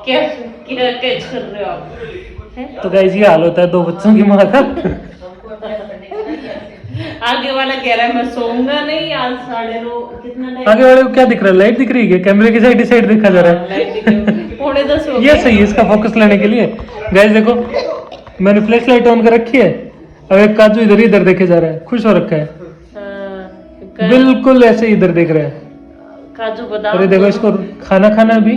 क्या क्या कर रहे हो आप? तो गाइस ये हाल होता है दो बच्चों की माँ का। आगे वाला कह रहा है मैं सोऊंगा नहीं आज 9:30 कितना टाइम आगे वाले को क्या दिख रहा है? लाइट दिख रही है? कैमरे की साइड देखा जा रहा है। लाइट दिख रही है। 9:45 हो ये गए। सही है इसका फोकस लेने के लिए। गाइस देखो मैंने फ्लैश लाइट ऑन कर रखी है। अब एक काजू इधर ही इधर देखे जा रहा है, खुश हो रखा है हाँ, बिल्कुल ऐसे ही इधर देख रहा है। काजू बादाम। अरे देखो इसको खाना खाना भी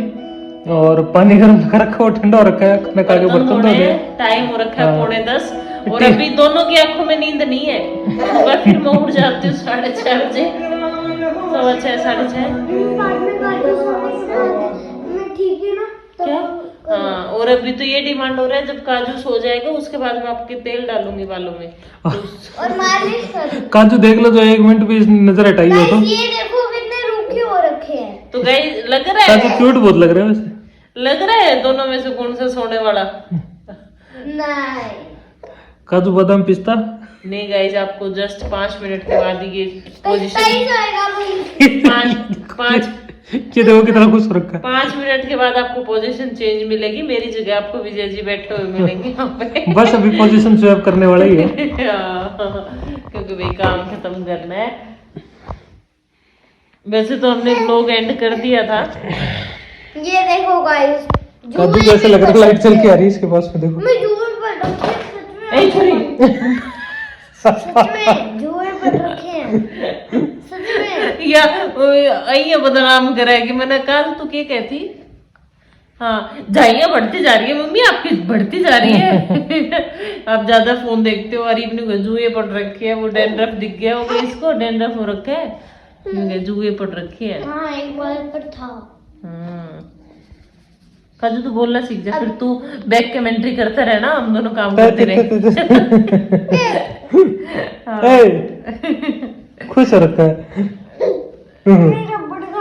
और पानी गर्म कर रखा और ठंडा हो रखा है। खाना खा के बर्तन धो दिए। टाइम हो रखा है हाँ। 9:45 और अभी दोनों की आंखों में नींद नहीं है। सुबह फिर मैं उठ जाती हूँ 6:30 बजे, 6:15 6:30। क्या? हाँ, और अभी तो ये डिमांड हो रहा है जब काजू सो जाएगा उसके बाद मैं आपके तेल डालूंगी बालों में और मालिश करूं। काजू देख लो तो 1 मिनट भी नजर हटाई हो तो। ये देखो कितने रूखे हो रखे हैं। तो गाइस लग रहा काजू है, क्यूट बहुत लग रहा है वैसे। लग रहा है दोनों में से कौन सा सोने वाला? नहीं काजू बादाम पिस्ता। नहीं गाइस, आपको जस्ट 5 मिनट के बाद ये पोजीशन सही जाएगा भाई। पाँच ये देखो कितना खुश हो रखा है। 5 मिनट के बाद आपको पोजीशन चेंज मिलेगी। मेरी जगह आपको विजय जी बैठे हुए मिलेंगे यहाँ पे। बस अभी पोजीशन स्वैप करने वाला ही है। क्योंकि भाई काम खत्म करना है। वैसे तो हमने व्लॉग एंड कर दिया था। ये देखो गाइस, काजू कैसे लग रहा है? लाइट चल के आ रही है इसके पास में देखो। मैं जुए पर रखे हैं, सच में। ए छोरी, सच में जुए पर रखे हैं, सच में। या आइए बदनाम करा है कि मैंने कहा तू क्या कहती? हाँ, जाइए बढ़ती जा रही है मम्मी, आपकी बढ़ती जा रही है। आप ज्यादा फोन देखते हो। अरीब ने जुए पड़ रखे है, वो डैंड्रफ दिख गया होगा इसको, डैंड्रफ हो रखा है, जुए पड़ रखी है। हाँ, एक बार पर था। काजू तू बोलना सीख जा, फिर तू बैक कमेंट्री करता रहना, हम दोनों काम करते रहे। हाँ। खुश हो रखा है। मेरा बड़ा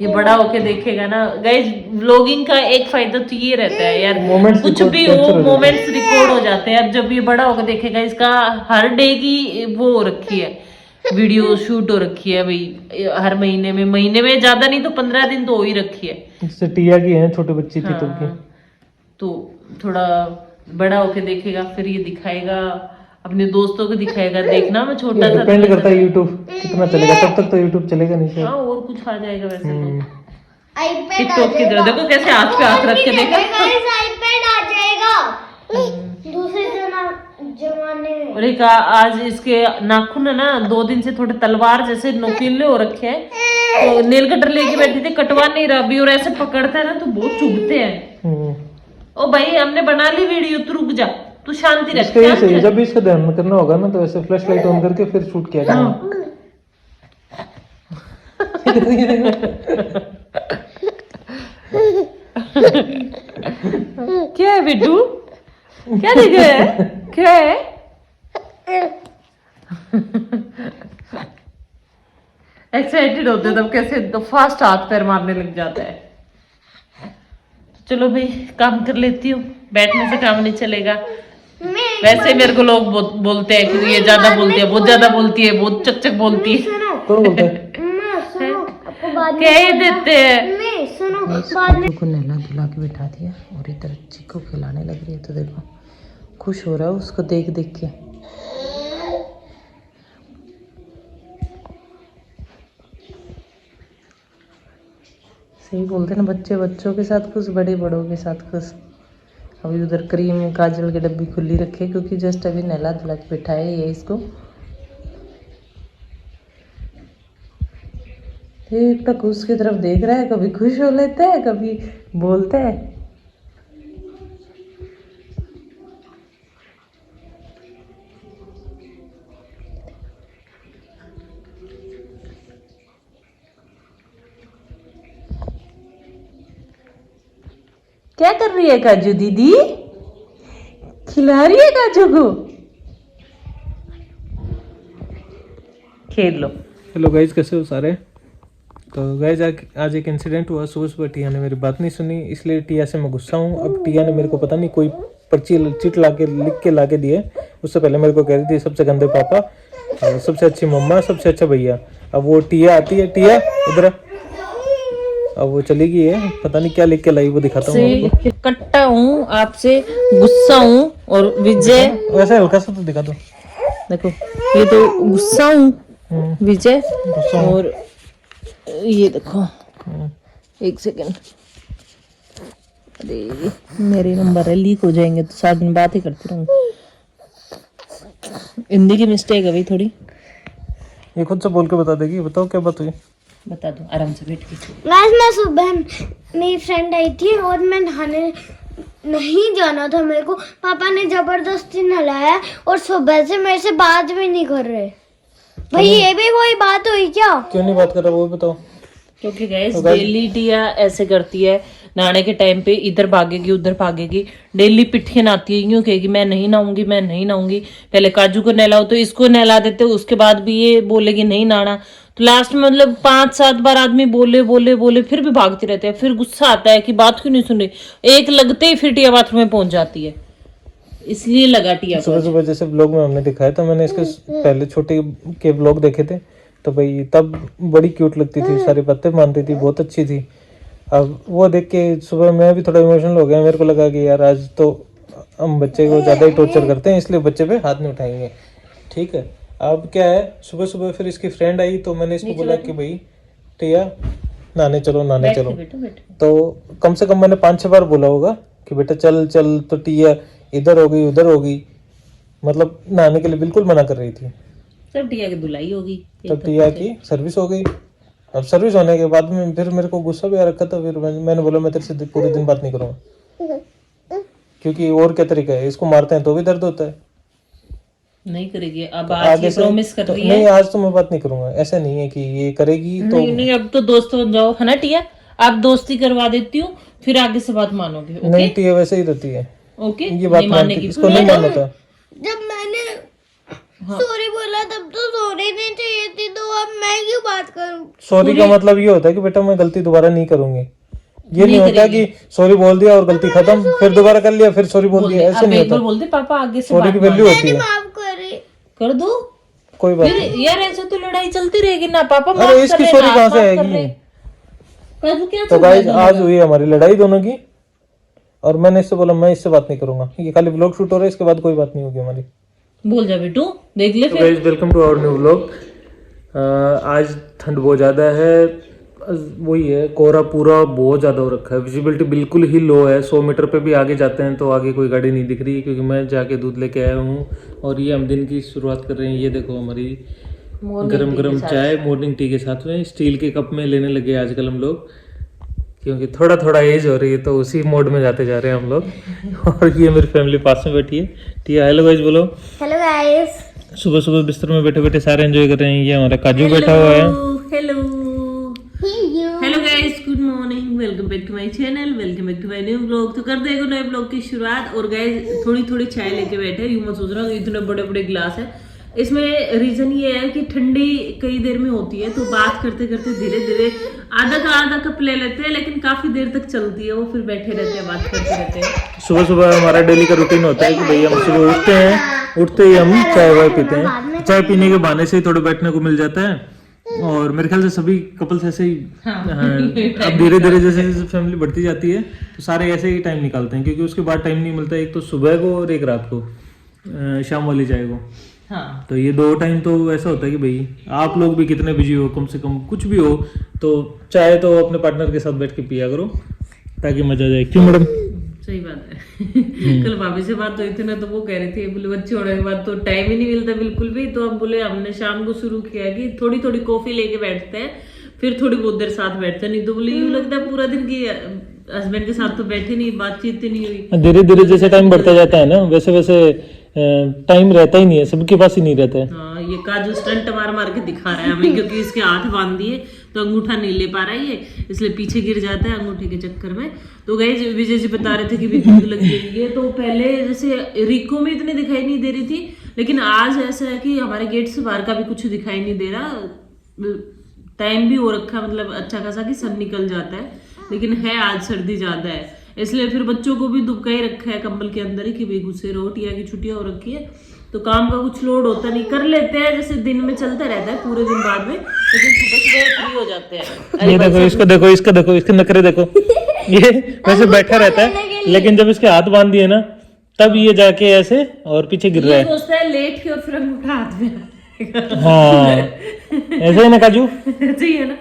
ये बड़ा होके देखेगा ना गाइस। व्लॉगिंग का एक फायदा तो ये रहता है यार, Moments कुछ record भी capture हो हो जाते मोमेंट्स रिकॉर्ड हो जाते हैं। अब जब ये बड़ा होकर देखेगा, इसका हर डे की वो हो रखी है, वीडियो शूट हो रखी है भाई। हर महीने में ज्यादा नहीं तो 15 दिन तो हो ही रखी है। इससे टिया की है, छोटी बच्ची थी तब की। तो थोड़ा बड़ा होके देखेगा, फिर ये दिखाएगा अपने दोस्तों को, दिखाएगा देखना मैं छोटा था। डिपेंड करता है यूट्यूब कितना चलेगा, तब तक तो यूट्यूब चलेगा नहीं शायद। हाँ, और कुछ आ जाएगा वैसे तो। आईपैड टिकटॉक की तरह देखो कैसे हाथ पे हाथ रख के देखा। आईपैड आ जाएगा दूसरे जमाने में। और एक आज इसके नाखून है ना 2 दिन से थोड़े तलवार जैसे नोकीले हो रखे हैं। तो नेल कटर लेके बैठी थी, कटवा नहीं रहा अभी, और ऐसे पकड़ता है ना तो बहुत चुभते हैं। ओ भाई हमने बना ली वीडियो, तू रुक जा, तू शांति रख। इसका ये सही है, जब भी इसका ध्यान में करना होगा ना तो ऐसे फ्लैश लाइट ऑन करके फिर शूट किया करना। क्या है बिट्टू, क्या देख रहे हैं? क्या है? एक्साइटेड होते तब कैसे तो फास्ट हाथ पैर मारने लग जाता है। चलो भाई काम कर लेती हूँ, बैठने से काम नहीं चलेगा। वैसे मेरे को लोग बोलते हैं कि ये ज्यादा बोलती है, बहुत ज्यादा बोलती है, बहुत चक बोलती है। कौन बोलता है? कह देते हैं। को नहला धुला के बिठा दिया और इधर चिक्को खिलाने लग रही है। तो देखो खुश हो रहा है उसको देख देख के। सही बोलते ना, बच्चे बच्चों के साथ खुश, बड़े बड़ों के साथ खुश। अभी उधर क्रीम काजल की डब्बी खुली रखी है क्योंकि जस्ट अभी नहला धुला के बिठाया ये इसको। एक तक उसकी तरफ देख रहा है, कभी खुश हो लेता है कभी बोलता है। क्या कर रही है काजू दीदी? खिला रही है काजू को? खेल लो। हेलो गाइज, कैसे हो सारे? तो गाइज आज एक इंसिडेंट हुआ। सुबह सुबह टिया ने मेरी बात नहीं सुनी, इसलिए टिया से मैं गुस्सा हूँ। अब टिया ने मेरे को पता नहीं कोई पर्ची चिट ला के लिख के ला के दिए। उससे पहले मेरे को कह रही थी सबसे गंदे पापा, सबसे अच्छी मम्मा, सबसे अच्छा भैया। अब वो टिया आती है, टिया इधर आ। अब वो चली गई है, पता नहीं क्या लिख के लाई, वो दिखाता हूँ आपको। कट्टा हूँ आपसे, गुस्सा हूँ। और विजय वैसे हल्का सा तो दिखा दो। देखो, ये तो गुस्सा हूँ विजय, और ये देखो, एक सेकंड, अरे मेरे नंबर है, लीक हो जाएंगे तो साथ में बात ही करती रहूंगी। हिंदी की मिस्टेक है भाई थोड़ी, ये खुद से बोल के बता देगी। बताओ क्या बात हुई। बता दो आराम से बैठ के। गाइस मैं सुबह मेरी फ्रेंड आई थी और मैं नहाने नहीं जाना था मेरे को, पापा ने जबरदस्ती नहलाया और सुबह से मेरे से बात भी नहीं कर रहे। भाई ये भी कोई बात हुई क्या? क्यों नहीं बात कर रहा वो बताओ। क्योंकि गैस डेली टिया ऐसे करती है, नहाने के टाइम पे इधर भागेगी उधर भागेगी, डेली पिट्ठियां आती है, यूं कहेगी मैं नहीं नहाऊंगी मैं नहीं नहाऊंगी। पहले काजू को नहलाओ तो इसको नहला देते, उसके बाद भी ये बोलेगी नहीं नहाना, तो लास्ट में मतलब 5-7 बार आदमी बोले बोले बोले फिर भी भागती रहते हैं। फिर गुस्सा आता है कि बात क्यों नहीं सुन रही, एक लगते ही फिर टिया बाथरूम में पहुंच जाती है, इसलिए लगा टिया को। सुबह सुबह जैसे ब्लॉग में हमने दिखाया था, मैंने इसके पहले छोटे के ब्लॉग देखे थे, तो भाई तब बड़ी क्यूट लगती थी, सारी बातें मानती थी, बहुत अच्छी थी। अब वो देख के सुबह मैं भी थोड़ा इमोशनल हो गया, मेरे को लगा कि यार आज तो हम बच्चे को ज़्यादा ही टॉर्चर करते हैं, इसलिए बच्चे पे हाथ नहीं उठाएंगे। ठीक है, अब क्या है, सुबह सुबह फिर इसकी फ्रेंड आई तो मैंने इसको बोला कि भाई टिया नहाने चलो नहाने चलो। तो कम से कम मैंने 5-6 बार बोला होगा कि बेटा चल चल, तो टिया इधर हो गई उधर हो गई, मतलब नहाने के लिए बिल्कुल मना कर रही थी। तब टिया की धुलाई होगी, तब टिया की सर्विस हो गई। अब सर्विस होने के बाद में फिर मेरे को गुस्सा भी आ रखा था, फिर मैंने बोला मैं तेरे से पूरे दिन बात नहीं करूँगा, क्योंकि और क्या तरीका है, इसको मारते हैं तो भी दर्द होता है। नहीं करेगी अब, आज ये प्रॉमिस कर रही है। नहीं आज तो मैं बात नहीं करूंगा, ऐसा नहीं है कि ये करेगी तो नहीं, अब तो दोस्त बन जाओ, है ना टिया, आप दोस्ती करवा देती हूँ, फिर आगे से बात मानोगे। ओके नहीं, टिया वैसे ही रहती है। ओके, ये बात मानती है, इसको नहीं मानना था। जब मैंने सॉरी बोला तब तो सॉरी नहीं चाहिए थी, तो अब मैं क्यों बात करूं? सॉरी का मतलब ये होता है कि बेटा मैं गलती दोबारा नहीं करूंगी, ये नहीं होता कि सॉरी बोल दिया और गलती खत्म, फिर दोबारा कर लिया फिर सॉरी बोल दिया, ऐसे नहीं होता। बोलते पापा आगे से सॉरी की वैल्यू होती है। माफ करे कर दो, कोई बात फिर यार ऐसे तो लड़ाई चलती रहेगी ना, पापा माफ अरे कर इसकी रहे, सॉरी आप कहाँ से माफ कर आएगी? रहे। काजू क्या तो चल रहा है गाइस आज हुई हमारी लड़ाई दोनों की, और मैंने इससे बोला मैं इससे बात नहीं करूंगा, ये खाली व्लॉग शूट हो रहा है, इसके बाद कोई बात नहीं होगी हमारी। बोल जा बेटू, देख ले तो फिर। Guys welcome to our new vlog. आज ठंड बहुत ज़्यादा है, वही है, कोहरा पूरा बहुत ज़्यादा हो रखा है, विजिबिलिटी बिल्कुल ही लो है। 100 मीटर पे भी आगे जाते हैं तो आगे कोई गाड़ी नहीं दिख रही, क्योंकि मैं जाके दूध लेके आया हूँ और ये हम दिन की शुरुआत कर रहे हैं। ये देखो हमारी गरम गरम चाय मॉर्निंग टी के साथ में स्टील के कप में लेने लगे आजकल हम लोग, क्योंकि थोड़ा थोड़ा एज हो रही है तो उसी मोड में जाते जा रहे हैं हम लोग। और ये मेरी फैमिली पास में बैठी है। टिया हेलो गाइस बोलो। Hello guys. सुबह सुबह बिस्तर में बैठे बैठे सारे एंजॉय कर रहे हैं। ये हमारा काजू बैठा हुआ है। Hello hello guys, good morning, welcome back to my channel, welcome back to my new blog. तो कर देगा नए ब्लॉग की शुरुआत। और गाइस थोड़ी थोड़ी चाय लेके बैठे, यूं मत सोच रहा इतने बड़े बड़े गिलास है। इसमें रीजन ये है कि ठंडी कई देर में होती है, तो बात करते करते धीरे धीरे आधा कप ले लेते हैं, लेकिन काफी देर तक चलती है वो, फिर बैठे रहते हैं बात करते रहते हैं। सुबह सुबह हमारा डेली का रूटीन होता है कि भाई हम सुबह उठते हैं, उठते ही हम चाय वाय पीते हैं। चाय पीने के बहाने से ही थोड़ा बैठने को मिल जाता है, और मेरे ख्याल से सभी कपल्स ऐसे ही अब धीरे धीरे जैसे जैसे फैमिली बढ़ती जाती है तो सारे ऐसे ही टाइम निकालते हैं, क्योंकि उसके बाद टाइम नहीं मिलता, एक तो सुबह को और एक रात को शाम वाली चाय को। हाँ, तो ये 2 टाइम तो ऐसा होता है कि भाई आप लोग भी कितने बिजी हो, कम से कम कुछ भी हो तो चाय तो अपने पार्टनर के साथ बैठ के पिया करो ताकि मजा जाए। क्यों मैडम? सही बात है। कल भाभी से बात हुई थी ना, तो वो कह रही थी बोले बच्चे होने के बाद तो टाइम ही नहीं मिलता बिल्कुल भी, तो अब बोले हमने शाम को शुरू किया कि थोड़ी थोड़ी कॉफी लेके बैठते हैं, फिर थोड़ी बहुत देर साथ बैठते हैं। नहीं तो बोले यूं लगता है पूरा दिन की हस्बैंड के साथ तो बैठे नहीं, बातचीत नहीं हुई। धीरे धीरे जैसे टाइम बढ़ता जाता है ना, वैसे वैसे टाइम रहता ही नहीं है, सबके पास ही नहीं रहता है। हाँ, ये काजू स्टंट मार मार के दिखा रहा है हमें, क्योंकि इसके हाथ बांध दिए तो अंगूठा नहीं ले पा रहा है ये, इसलिए पीछे गिर जाता है अंगूठे के चक्कर में। तो गाइस विजय जी बता रहे थे कि भी भूख लग गई है, तो पहले जैसे रिको में इतनी दिखाई नहीं दे रही थी, लेकिन आज ऐसा है कि हमारे गेट से बाहर का भी कुछ दिखाई नहीं दे रहा। टाइम भी हो रखा, मतलब अच्छा खासा कि सन निकल जाता है, लेकिन है आज सर्दी ज्यादा है, इसलिए फिर बच्चों को भी दुबका ही रखा है कंबल के अंदर ही कि भाई घुसे रहो, टिया की छुट्टियां हो रखी है। तो काम का कुछ लोड होता नहीं, कर लेते हैं, जैसे दिन में चलता रहता है पूरे दिन बाद में, लेकिन सुबह सुबह फ्री हो जाते हैं। ये देखो, इसको देखो, इसका देखो, इसके नखरे देखो। ये वैसे बैठा रहता है, लेकिन जब इसके हाथ बांध दिए ना, तब ये जाके ऐसे और पीछे गिर रहा ये है। सोचता है लेट के और फिर अंगूठा हाथ में। हाँ, ऐसे ही ना काजू। सही है ना,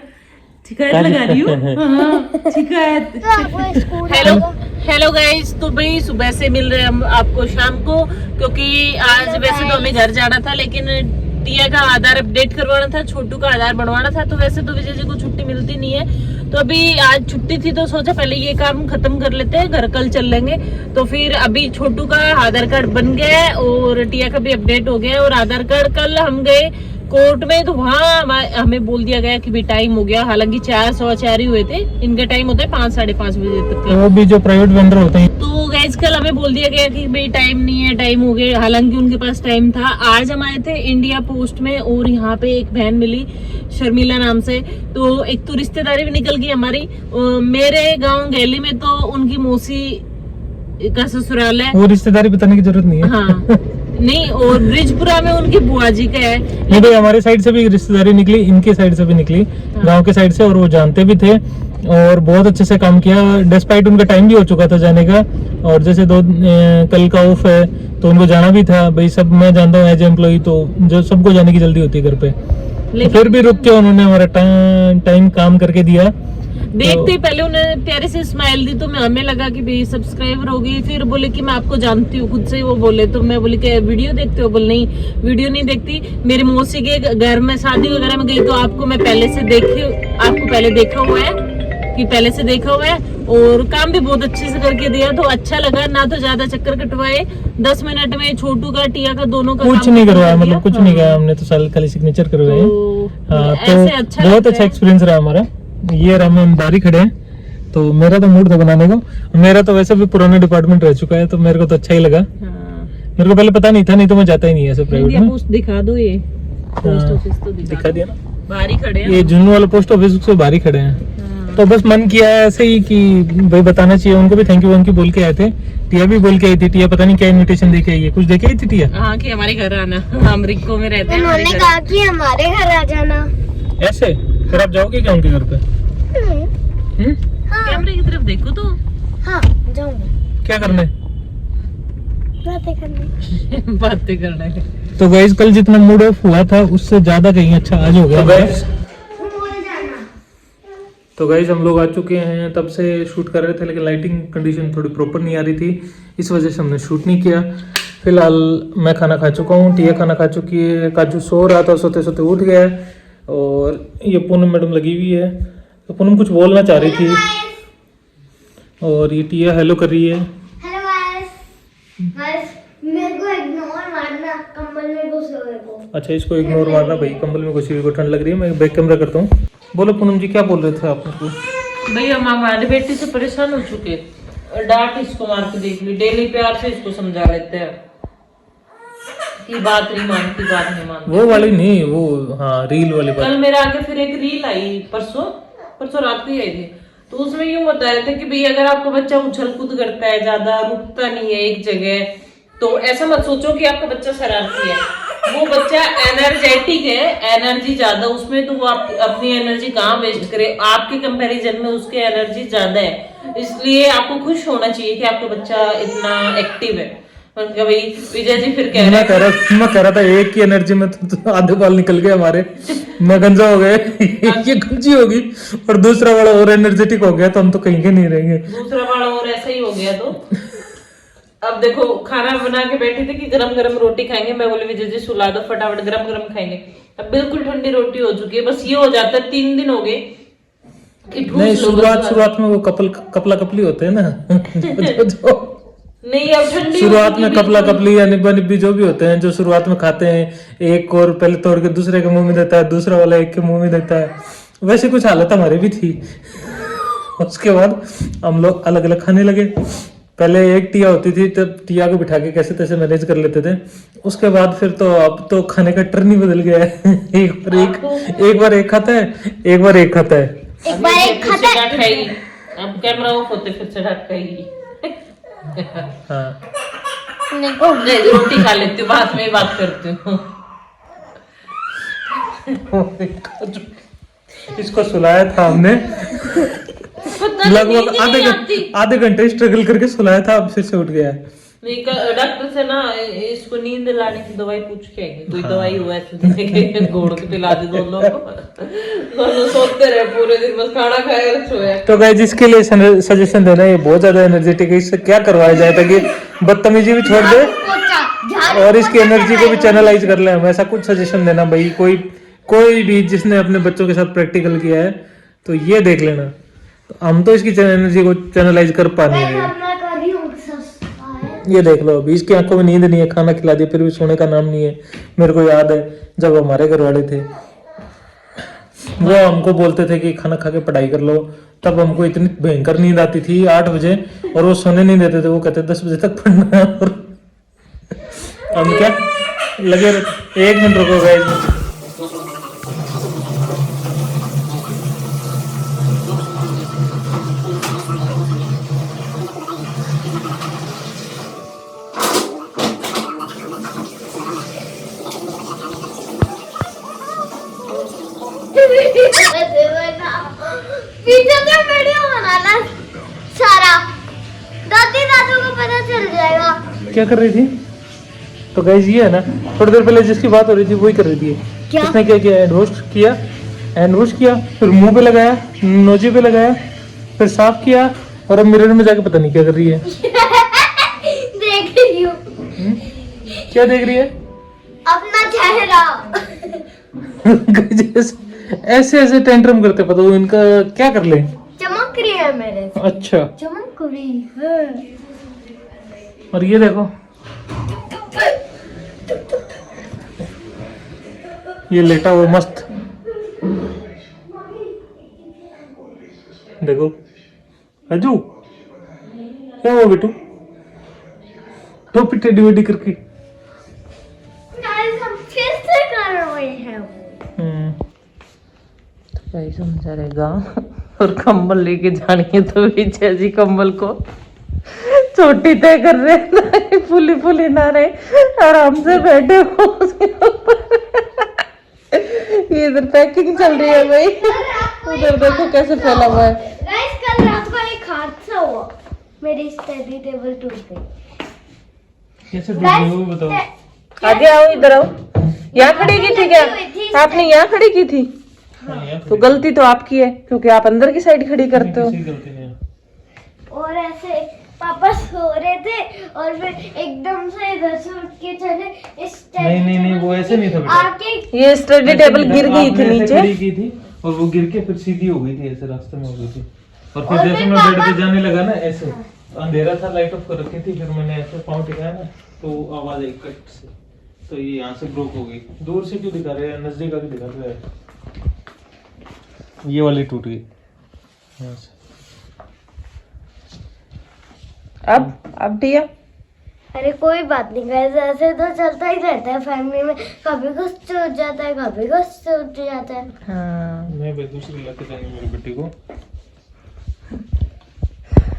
शिकायत लगा रही हूँ। हाँ, शिकायत। तो आपको स्कूल हेलो गाइस, तो भाई सुबह से मिल रहे हैं हम आपको शाम को, क्योंकि आज वैसे तो हमें घर जाना था, लेकिन टिया का आधार अपडेट करवाना था, छोटू का आधार बनवाना था। तो वैसे तो विजय जी को छुट्टी मिलती नहीं है, तो अभी आज छुट्टी थी तो सोचा पहले ये काम खत्म कर लेते हैं, घर कल चल लेंगे। तो फिर अभी छोटू का आधार कार्ड बन गया है और टिया का भी अपडेट हो गया है। और आधार कार्ड कल हम गए कोर्ट में, तो वहाँ हमें बोल दिया गया कि भी टाइम हो गया। हालांकि 4:15 ही हुए थे, इनका टाइम होता है 5-5:30 बजे तक का। वो भी जो प्राइवेट वेंडर होते हैं। तो गाइस कल हमें बोल दिया गया कि भाई टाइम नहीं है, टाइम हो गया। हालांकि उनके पास टाइम था। आज हम आए थे इंडिया पोस्ट में और यहाँ पे एक बहन मिली शर्मिला नाम से, तो एक तो रिश्तेदारी भी निकल गई हमारी। मेरे गाँव गैली में तो उनकी मौसी का ससुराल है, वो रिश्तेदारी बताने की जरूरत नहीं है। हाँ नहीं, और ब्रिजपुरा में उनकी बुआ जी का है। नहीं भाई, हमारे साइड से भी रिश्तेदारी निकली, इनके साइड से भी निकली, गांव के साइड से, और वो जानते भी थे और बहुत अच्छे से काम किया। डिस्पाइट उनका टाइम भी हो चुका था जाने का, और जैसे कल का ऑफ है तो उनको जाना भी था भाई। सब मैं जानता हूँ एज एम्प्लॉई, तो जो सबको जाने की जल्दी होती है घर पे, तो फिर भी रुक के उन्होंने हमारा टाइम काम करके दिया। देखते ही पहले उन्हें प्यारे से स्माइल दी, तो हमें लगा कि भाई सब्सक्राइबर होगी। फिर बोले कि मैं आपको जानती हूँ, खुद से ही वो बोले। तो मैं बोली कि वीडियो देखते हो? बोले नहीं, वीडियो नहीं देखती। मेरी मौसी के घर में शादी वगैरह में गई तो आपको मैं पहले से आपको पहले देखा हुआ है, कि पहले से देखा हुआ है। और काम भी बहुत अच्छे से करके दिया, तो अच्छा लगा। ना तो ज्यादा चक्कर कटवाए, 10 मिनट में छोटू का टिया का दोनों का कुछ काम नहीं खत्म करवाया, कर दिया। मतलब कुछ नहीं किया हमने, तो खाली सिग्नेचर करवाए। हाँ, ऐसे तो अच्छा बहुत लगता अच्छा है। एक्सपीरियंस रहा हमारा। ये हम बाहर ही खड़े हैं, तो मेरा तो मूड था बनाने को। मेरा तो वैसे भी पुराना डिपार्टमेंट रह चुका है, तो मेरे को तो अच्छा ही लगा। हाँ। मेरे को पहले पता नहीं था, नहीं तो मैं जाता ही नहीं ऐसे प्राइवेट इंडिया में। पोस्ट दिखा दो, ये पोस्ट ऑफिस तो दिखा दिया ना, बाहर ही खड़े हैं। ये जुनू वाला पोस्ट ऑफिस से बाहर ही खड़े हैं। हाँ। तो बस मन किया है ऐसे ही कि भाई बताना चाहिए उनको भी। थैंक यू बोल के आए थे। टिया भी बोल के आई थी। टिया पता नहीं क्या इनविटेशन देके आई है, कुछ देके आई थी टिया। हाँ, कि हमारे घर आना, हम रिको में रहते हैं। हमारे उन्होंने घर। कहा कि हमारे घर आ जाना। ऐसे फिर आप जाओगे क्या उनके घर पे? हाँ कैमरे की तरफ देखो तो। हाँ जाऊंगी, क्या करना है? बातें करने। बातें करना है। तो गाइस कल जितना मूड ऑफ हुआ था उससे ज्यादा कहीं अच्छा आज हो गया। तो गाइस हम लोग आ चुके हैं, तब से शूट कर रहे थे, लेकिन लाइटिंग कंडीशन थोड़ी प्रॉपर नहीं आ रही थी, इस वजह से हमने शूट नहीं किया। फिलहाल मैं खाना खा चुका हूँ, टिया खाना खा चुकी है, काजू सो रहा था, सोते सोते उठ गया है। और ये पूनम मैडम लगी हुई है, तो पूनम कुछ बोलना चाह रही थी, और ये टिया हेलो कर रही है। हेलो गाइस, मेरे को इग्नोर मारना, कंबल में घुसे हुए को। अच्छा, इसको इग्नोर मारना भाई, कंबल में घुसी हुई को ठंड लग रही है। मैं बैक कैमरा करता हूँ। बोलो पूनम जी, क्या बोल रहे थे आप मेरे को? भैया हम हमारी बेटी से परेशान हो चुके, डांट इसको मार के देख ली। डेली प्यार से इसको समझा लेते हैं कि बात नहीं मानती, बात नहीं मानती। वो वाली नहीं, वो हाँ रील वाली बात। कल मेरे आगे फिर एक रील आई, परसों रात को ही आई थी। तो उसमें यूं बता रहे थे कि भाई अगर आपका बच्चा उछल कूद करता है, ज्यादा रुकता नहीं है एक जगह, तो ऐसा मत सोचो कि आपका बच्चा शरारती है। वो बच्चा एनर्जेटिक है, एनर्जी ज्यादा उसमें, तो वो अपनी एनर्जी कहाँ वेस्ट करे। आपके कंपैरिजन में उसकी एनर्जी ज्यादा है, इसलिए आपको खुश होना चाहिए कि आपका बच्चा इतना एक्टिव है। भाई विजय जी फिर कह मैं कह रहा था एक की एनर्जी में तो आधे बाल निकल गए हमारे, मैं गंजा हो गए, ये गंजी होगी, और दूसरा वाला और एनर्जेटिक हो गया, तो हम तो कहीं के नहीं रहेंगे। दूसरा वाला और ऐसा ही हो गया। तो अब देखो खाना बना के बैठे थे कि गरम गरम रोटी खाएंगे, मैं बोले विजय जी सुला दो फटाफट, गरम गरम खाएंगे। अब बिल्कुल ठंडी रोटी हो चुकी है, बस ये हो जाता है 3 दिन हो गए कि नहीं, शुरुआत में वो कपला कपली होते हैं ना जो नहीं, अब ठंडी शुरुआत में कपला कपली या निब्बा निब्बी जो भी होते हैं, जो शुरुआत में खाते हैं, एक और पहले तोड़ के दूसरे के मुंह में देता है, दूसरा वाला एक के मुंह में देता है, वैसे कुछ हालत हमारी भी थी। उसके बाद हम लोग अलग अलग खाने लगे। पहले एक टिया होती थी, तब टिया को बिठा के कैसे तैसे मैनेज कर लेते थे। उसके बाद फिर तो अब तो खाने का टर्न ही बदल गया है। एक बार एक खाता है, एक बार एक खाता है। एक बार एक खाता है। अब कैमरा ऑफ होते फिर से डांट खाएगी। हाँ, नहीं, रोटी खा लेती हूँ, बाद में ही बात करती हूँ। इसको सुलाया था हमने, पता नहीं, लगभग नींद ही नहीं आती। आधे घंटे स्ट्रगल करके सुलाया था, अब फिर से उठ गया है। नहीं, डॉक्टर से ना इसको नींद लाने की दवाई पूछ के आएंगे, कोई दवाई हुआ है घोड़ के पिला दे दोनों सोते रहे पूरे दिन, बस खाना खाए और सोए। तो गाइस इसके लिए सजेशन देना, ये बहुत ज्यादा एनर्जेटिक है, इससे क्या करवाया जाए ताकि बदतमीजी भी छोड़ दे और इसकी एनर्जी को भी चैनलाइज कर ले हम, ऐसा कुछ सजेशन देना भाई। कोई भी जिसने अपने बच्चों के साथ प्रैक्टिकल किया है तो ये देख लेना। तो हम तो इसकी एनर्जी को चैनलाइज कर पा नहीं रहे। ये देख लो, अभी इसकी आंखों में नींद नहीं है, खाना खिला दिया फिर भी सोने का नाम नहीं है। मेरे को याद है जब हमारे घर वाले थे वो हमको बोलते थे कि खाना खा के पढ़ाई कर लो, तब हमको इतनी भयंकर नींद आती थी 8 बजे, और वो सोने नहीं देते थे, वो कहते 10 बजे तक पढ़ना है। और हम क्या लगे रहते। 1 मिनट रुको गाइस। पीछे से वीडियो बनाना सारा, दादी दादू को पता चल जाएगा। क्या कर रही थी? तो गाइस ये है ना, थोड़ी देर पहले जिसकी बात हो रही थी वही कर रही थी। क्या? उसने क्या किया, हैंड वॉश किया, फिर मुंह पे लगाया, नोजे पे लगाया, फिर साफ किया, और अब मिरर में जाके पता नहीं क्या कर रही है। देख रही हूँ क्या देख रही है? अपना चेहरा। ऐसे ऐसे टेंट्रम करते, पता वो इनका क्या कर ले। चमक रही है मेरे से, अच्छा, चमक रही है। और ये देखो, ये लेटा हुआ मस्त, देखो अजू क्या हुआ बेटू, टोपी टेडी वेडी करके। गाइस हम फिर से कर रहे हैं। तो भाई समझा रहेगा, और कंबल लेके जानी है तो पीछे जी कंबल को छोटी तय कर रहे हैं, फुली फुली ना रहे, आराम से बैठे हो उसके ऊपर। ये इधर पैकिंग चल रही है भाई, उधर देखो कैसे फैला हुआ है। गाइस कल रात को एक हादसा हुआ, मेरी स्टडी टेबल टूट गई। कैसे टूट गई वो बताओ। आगे आओ, इधर आओ। यहाँ खड़ी की थी क्या आपने? यहाँ खड़ी की थी तो गलती तो आपकी है, क्योंकि आप अंदर की साइड खड़ी करते हो। और ऐसे पापा सो रहे थे और फिर एकदम से इधर से उठ के चले। इस नहीं वो ऐसे नहीं था बेटा। आके ये स्टडी टेबल गिर गई थी आपने ऐसे नीचे, खड़ी की थी और वो गिर के फिर सीधी हो गई थी, ऐसे रास्ते में हो गई थी। और फिर जैसे मैं बेड पे जाने लगा ना, ऐसे अंधेरा था, लाइट ऑफ कर रखी थी, फिर मैंने ऐसे पाँव टिकाया ना तो आवाज आई कट से, तो ये यहाँ से ब्रोक हो गई। दूर से क्यों दिखा रहे हैं, नजदीक आके दिखा रहे हैं। ये वाली टूट गई यहाँ से। अब दिया। अरे कोई बात नहीं गाइस, ऐसे तो चलता ही रहता है फैमिली में, कभी कुछ टूट जाता है, कभी कुछ टूट जाता है। हाँ मैं दूसरी लाके देंगे मेरी बेटी को।